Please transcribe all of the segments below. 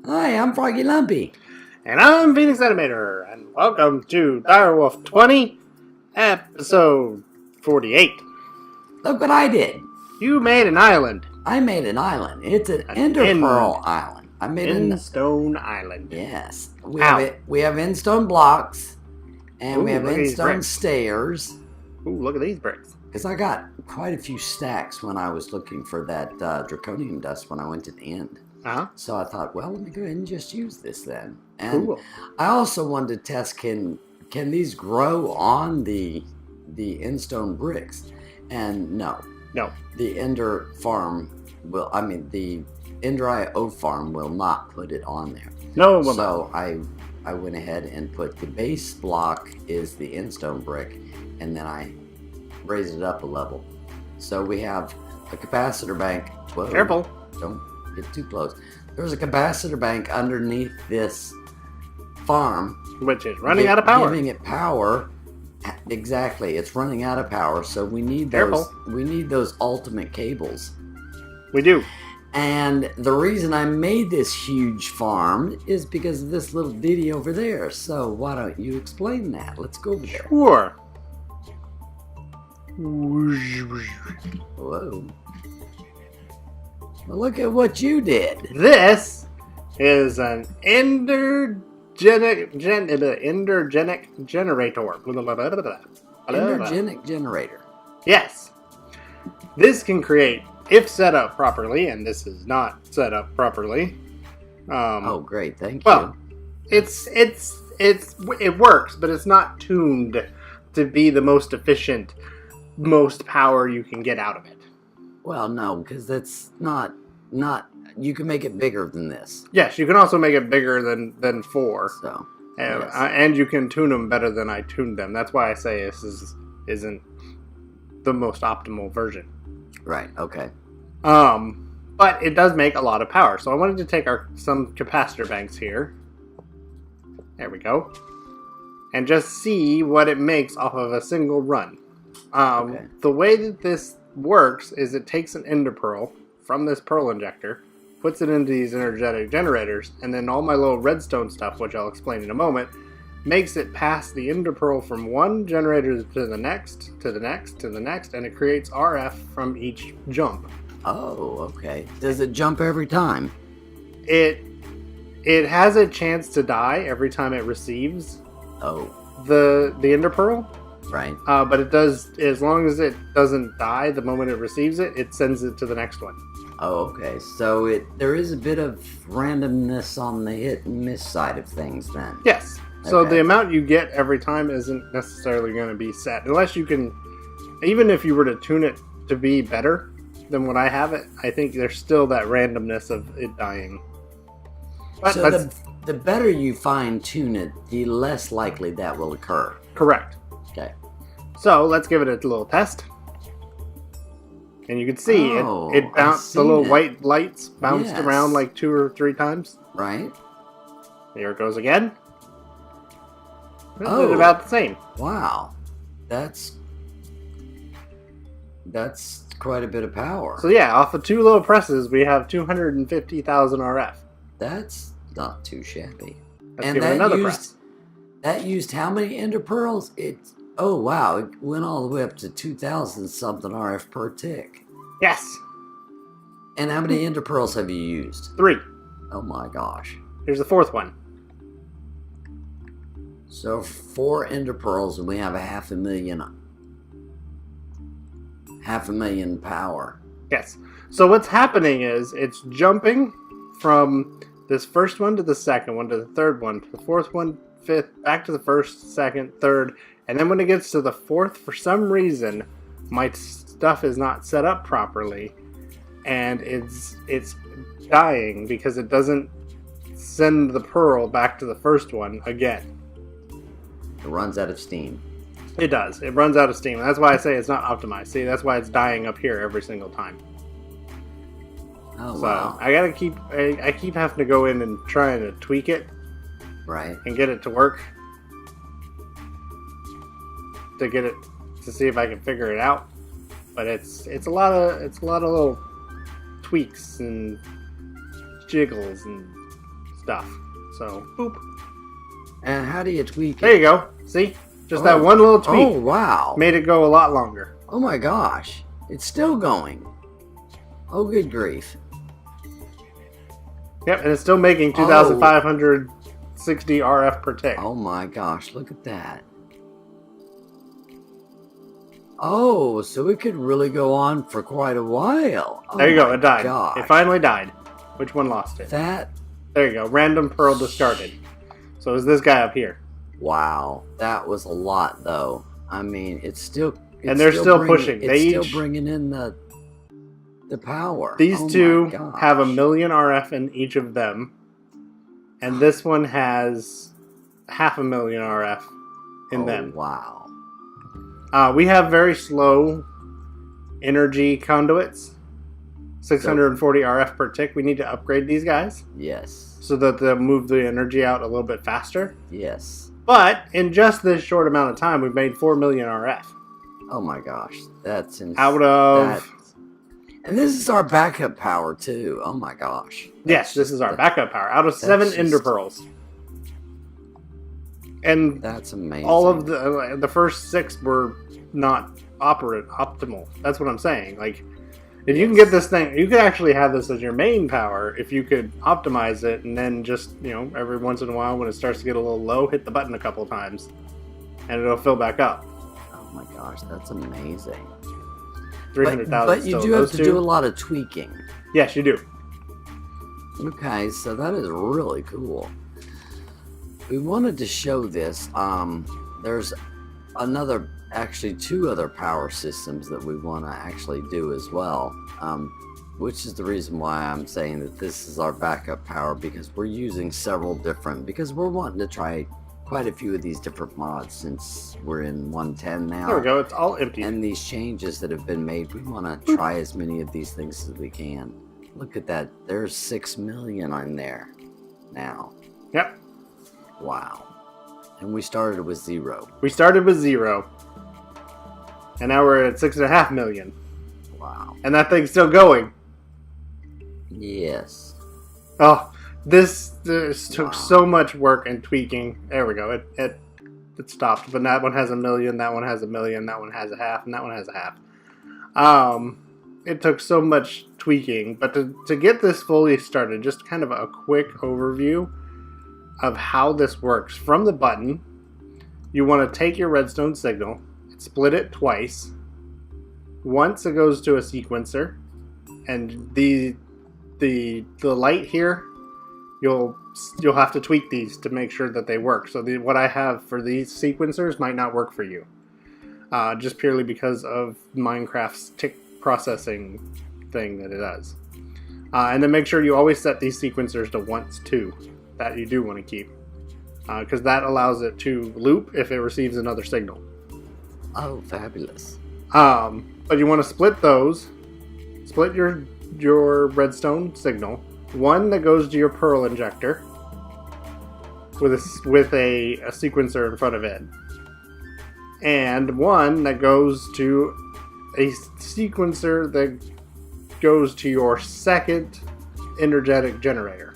Hi, I'm Froggy Lumpy. And I'm Phenix Animator, and welcome to DIrewolf20, episode 48. Look what I did. You made an island. I made an island. It's an ender pearl island. I made an Endstone island. Yes. We have endstone blocks, and we have endstone stairs. Ooh, look at these bricks. Because I got quite a few stacks when I was looking for that draconium dust when I went to the end. So I thought, well, let me go ahead and just use this then. And cool. I also wanted to test, can these grow on the endstone bricks? And no. The Ender farm will, the Ender IO farm will not put it on there. No, it will so not. I went ahead and put the base block is the endstone brick, and then I raised it up a level. So we have a capacitor bank. Whoa, careful. Don't get too close. There's a capacitor bank underneath this farm, which is running out of power. Giving it power. Exactly, it's running out of power, so we need those. We need those ultimate cables. We do. And the reason I made this huge farm is because of this little ditty over there. So why don't you explain that? Let's go over there. Sure. Whoa. Well, look at what you did. This is an Endergenic generator. Endergenic generator. Yes. This can create, if set up properly, and this is not set up properly. Oh, great! Thank you. Well, it works, but it's not tuned to be the most efficient, most power you can get out of it. Well, no, because that's not. You can make it bigger than this. Yes, you can also make it bigger than 4. So, and you can tune them better than I tuned them. That's why I say this isn't the most optimal version. Right. Okay. But it does make a lot of power. So I wanted to take some capacitor banks here. There we go. And just see what it makes off of a single run. The way that this works is it takes an ender pearl from this pearl injector, puts it into these energetic generators, and then all my little redstone stuff, which I'll explain in a moment, makes it pass the ender pearl from one generator to the next, to the next, to the next, and it creates RF from each jump. Oh, okay. Does it jump every time? It has a chance to die every time it receives the ender pearl. Right. But it does, as long as it doesn't die the moment it receives it, it sends it to the next one. Oh, okay. So there is a bit of randomness on the hit and miss side of things then. Yes. So the amount you get every time isn't necessarily going to be set. Unless you can, even if you were to tune it to be better than what I have it, I think there's still that randomness of it dying. But so the better you fine tune it, the less likely that will occur. Correct. Okay. So let's give it a little test. And you can see it bounced, the little white lights bounced around like 2 or 3 times. Right. There it goes again. It's about the same. Wow. That's quite a bit of power. So yeah, off of 2 little presses, we have 250,000 RF. That's not too shabby. Let's give it another press. That used how many ender pearls? Oh wow, it went all the way up to 2,000 something RF per tick. Yes. And how many ender pearls have you used? 3. Oh my gosh. Here's the 4th one. So 4 ender pearls and we have a half a million power. Yes. So what's happening is it's jumping from this first one to the second one to the third one to the fourth one, fifth, back to the first, second, third, and then when it gets to the 4th, for some reason, my stuff is not set up properly, and it's dying because it doesn't send the pearl back to the first one again. It runs out of steam. It does. It runs out of steam. And that's why I say it's not optimized. See, that's why it's dying up here every single time. Oh, so wow. I keep having to go in and try to tweak it. Right. And get it to work. To see if I can figure it out. But it's a lot of little tweaks and jiggles and stuff. So, boop. And how do you tweak it? There you go. See? Just that one little tweak. Oh, wow. Made it go a lot longer. Oh my gosh. It's still going. Oh, good grief. Yep, and it's still making 2,560 RF per tick. Oh my gosh, look at that. Oh, so it could really go on for quite a while. Oh, there you go, it died. Gosh. It finally died. Which one lost it? That? There you go, random pearl discarded. So is this guy up here. Wow, that was a lot though. I mean, it's still... and they're still pushing. It's still bringing in the power. These two have 1 million RF in each of them. And this one has 500,000 RF in them. Wow. We have very slow energy conduits. 640 RF per tick. We need to upgrade these guys. Yes. So that they'll move the energy out a little bit faster. Yes. But in just this short amount of time, we've made 4 million RF. Oh my gosh. That's insane. Out of... and this is our backup power too. Oh my gosh. Yes, this is our backup power. Out of 7 Ender Pearls. And that's amazing. All of the first 6 were not optimal. That's what I'm saying. Like, if you can get this thing, you could actually have this as your main power if you could optimize it, and then just, you know, every once in a while when it starts to get a little low, hit the button a couple times, and it'll fill back up. Oh my gosh, that's amazing. 300,000. But you do have to do a lot of tweaking. Yes, you do. Okay, so that is really cool. We wanted to show this. There's actually 2 other power systems that we want to actually do as well, which is the reason why I'm saying that this is our backup power, because we're using several different, because we're wanting to try quite a few of these different mods since we're in 110 now. There we go, it's all empty. And these changes that have been made, we want to try as many of these things as we can. Look at that, there's 6 million on there now. Yep. Wow. And we started with 0. We started with 0. And now we're at 6.5 million. Wow. And that thing's still going. Yes. Oh, this took so much work and tweaking. There we go. It stopped. But that one has 1 million, that one has 1 million, that one has 0.5, and that one has 0.5. It took so much tweaking. But to get this fully started, just kind of a quick overview of how this works. From the button, you want to take your redstone signal, split it twice. Once it goes to a sequencer, and the light here, you'll have to tweak these to make sure that they work. So what I have for these sequencers might not work for you, just purely because of Minecraft's tick processing thing that it does. And then make sure you always set these sequencers to once too. That you do want to keep, because that allows it to loop if it receives another signal. Oh, fabulous. But you want to split those. Split your redstone signal. One that goes to your pearl injector with a sequencer in front of it, and one that goes to a sequencer that goes to your second energetic generator.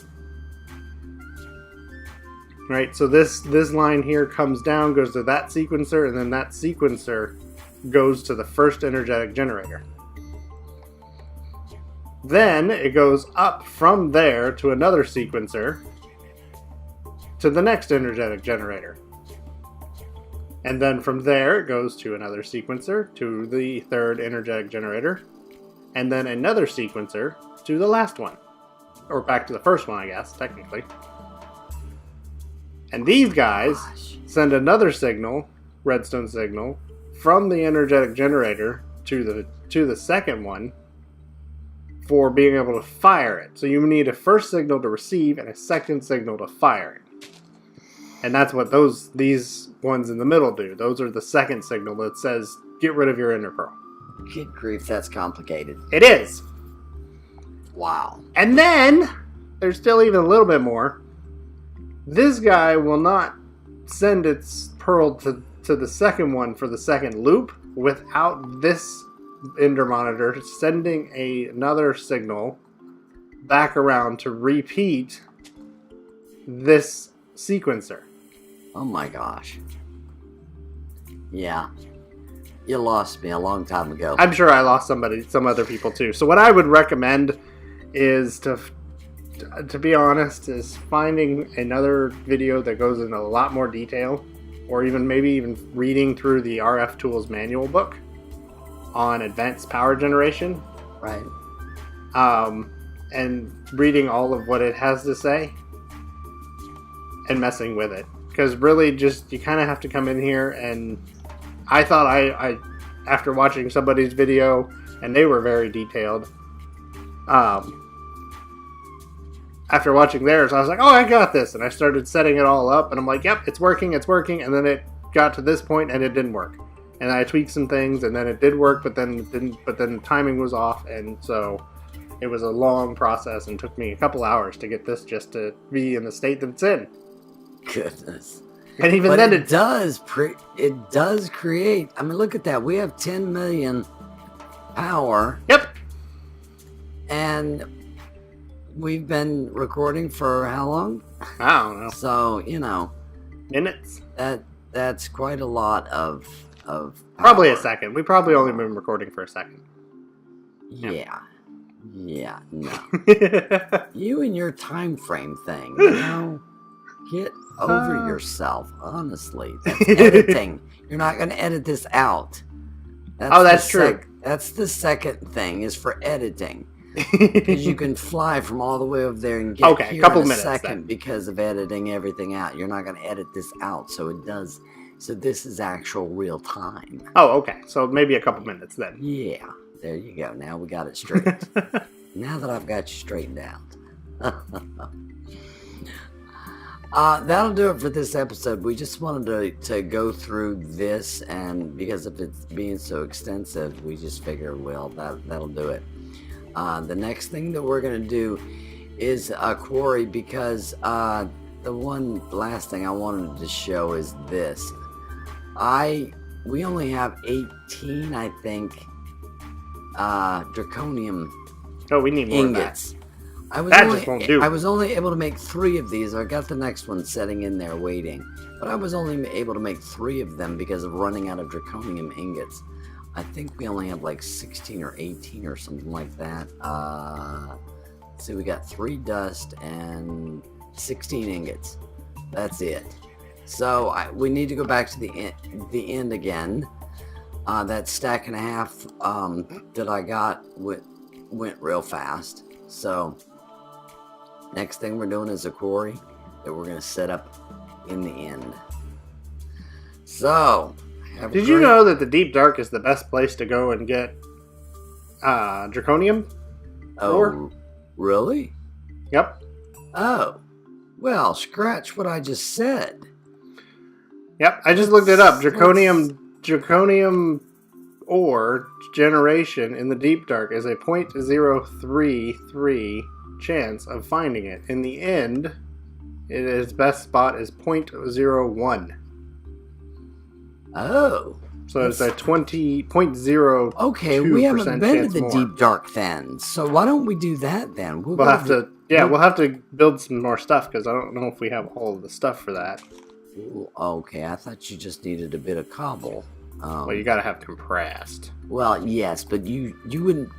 Right, so this line here comes down, goes to that sequencer, and then that sequencer goes to the first energetic generator. Then it goes up from there to another sequencer to the next energetic generator. And then from there it goes to another sequencer to the third energetic generator, and then another sequencer to the last one. Or back to the first one, I guess, technically. And these guys send another signal, redstone signal, from the energetic generator to the second one for being able to fire it. So you need a first signal to receive and a second signal to fire it. And that's what these ones in the middle do. Those are the second signal that says, get rid of your Ender Pearl. Good grief, that's complicated. It is. Wow. And then, there's still even a little bit more. This guy will not send its pearl to the second one for the second loop without this Ender monitor sending another signal back around to repeat this sequencer. Oh my gosh. Yeah. You lost me a long time ago. I'm sure I lost some other people too. So what I would recommend is to be honest, is finding another video that goes into a lot more detail, or maybe even reading through the RF Tools manual book on advanced power generation. Right. And reading all of what it has to say and messing with it. Because really just, you kind of have to come in here, and I thought I after watching somebody's video, and they were very detailed, after watching theirs, I was like, oh, I got this. And I started setting it all up, and I'm like, yep, it's working. And then it got to this point, and it didn't work. And I tweaked some things, and then it did work, but then it didn't. But then timing was off, and so it was a long process, and took me a couple hours to get this just to be in the state that it's in. Goodness. And even but then, it does create. I mean, look at that. We have 10 million power. Yep. And we've been recording for how long? I don't know. So, minutes. That's quite a lot of power. Probably a second. We probably only been recording for a second. Yeah. No. You and your time frame thing, get over yourself, honestly. That's editing. You're not going to edit this out. That's true. That's the second thing, is for editing. Because you can fly from all the way over there and get here in a second then. Because of editing everything out. You're not going to edit this out, so it does. So this is actual real time. Oh, okay. So maybe a couple minutes then. Yeah. There you go. Now we got it straight. Now that I've got you straightened out. That'll do it for this episode. We just wanted to go through this, and because of it being so extensive, we just figured, well, that'll do it. The next thing that we're going to do is a quarry, because the one last thing I wanted to show is this. We only have 18, I think, draconium we need more ingots. Of that. Just won't do. I was only able to make 3 of these. I got the next one sitting in there waiting. But I was only able to make 3 of them because of running out of draconium ingots. I think we only have like 16 or 18 or something like that. Let's see, we got 3 dust and 16 ingots. That's it. So we need to go back to the end again. That stack and a half that I got went real fast. So next thing we're doing is a quarry that we're going to set up in the end. So, did you know that the Deep Dark is the best place to go and get draconium? Oh, really? Yep. Oh, well, scratch what I just said. Yep, I just looked it up. Draconium ore generation in the Deep Dark is a 0.033 chance of finding it. In the end, its best spot is 0.01. Oh. So it's a 20.02%. Okay, we haven't been to the Deep Dark then. So why don't we do that then? We'll have to build some more stuff, because I don't know if we have all of the stuff for that. Ooh, okay, I thought you just needed a bit of cobble. Well, you gotta have compressed. Well, yes, but you wouldn't.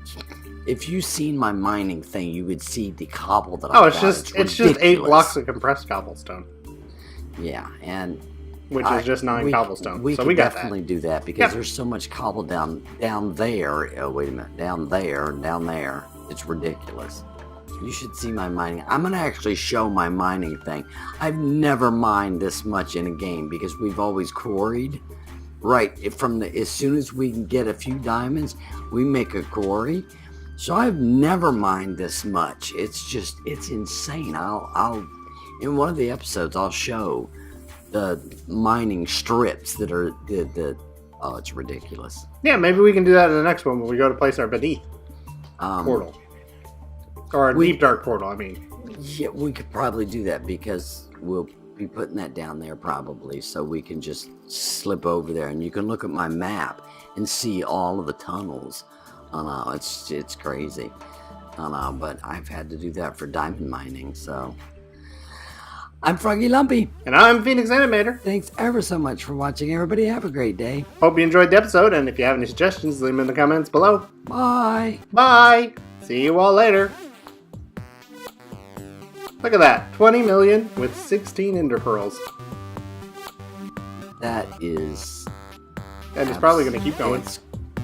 If you seen my mining thing, you would see the cobble that I got. It's just 8 blocks of compressed cobblestone. Yeah, and which is just 9 cobblestone. We so could we got definitely do that, because there's so much cobble down there. Oh, wait a minute, down there and down there. It's ridiculous. You should see my mining. I'm going to actually show my mining thing. I've never mined this much in a game, because we've always quarried. Right, as soon as we can get a few diamonds, we make a quarry. So I've never mined this much. It's insane. I'll in one of the episodes, I'll show the mining strips that are oh, it's ridiculous. Yeah, maybe we can do that in the next one when we go to place our beneath portal. Or a Deep Dark portal, I mean. Yeah, we could probably do that, because we'll be putting that down there probably, so we can just slip over there, and you can look at my map and see all of the tunnels. Oh no, it's crazy. but I've had to do that for diamond mining, so... I'm Froggy Lumpy. And I'm Phenix Animator. Thanks ever so much for watching, everybody. Have a great day. Hope you enjoyed the episode, and if you have any suggestions, leave them in the comments below. Bye. Bye. See you all later. Look at that. 20 million with 16 ender pearls. That is... And it's probably going to keep going.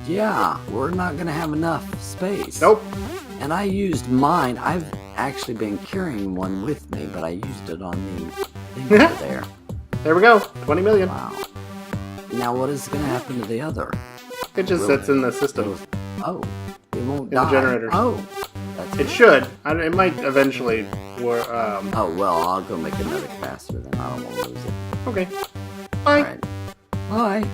Yeah, we're not going to have enough space. Nope. And I used mine. I've actually been carrying one with me, but I used it on the thing over there. There we go. 20 million. Wow. Now what is going to happen to the other? It just sits in the system. Oh, it won't in die. The generators. Oh. It should. It might eventually. Oh, well, I'll go make another capacitor then. I don't want to lose it. Okay. Bye. All right. Bye.